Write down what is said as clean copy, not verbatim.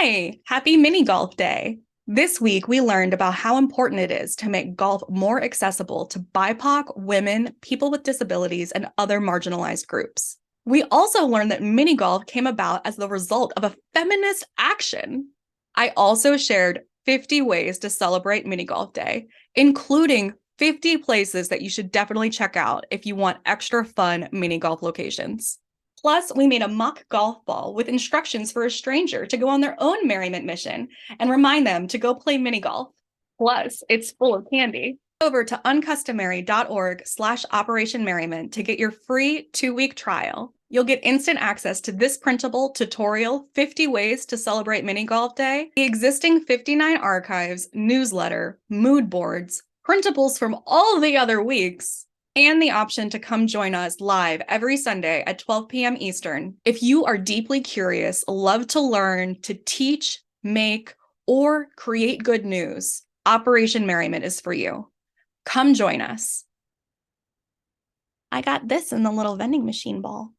Hi, happy mini golf day. This week, we learned about how important it is to make golf more accessible to BIPOC, women, people with disabilities, and other marginalized groups. We also learned that mini golf came about as the result of a feminist action. I also shared 50 ways to celebrate mini golf day, including 50 places that you should definitely check out if you want extra fun mini golf locations. Plus, we made a mock golf ball with instructions for a stranger to go on their own merriment mission and remind them to go play mini golf. Plus, it's full of candy. Over to uncustomary.org/Operation Merriment to get your free 2-week trial. You'll get instant access to this printable tutorial, 50 ways to celebrate mini golf day, the existing 59 archives, newsletter, mood boards, printables from all the other weeks, and the option to come join us live every Sunday at 12 p.m. Eastern. If you are deeply curious, love to learn, to teach, make, or create good news, Operation Merriment is for you. Come join us. I got this in the little vending machine ball.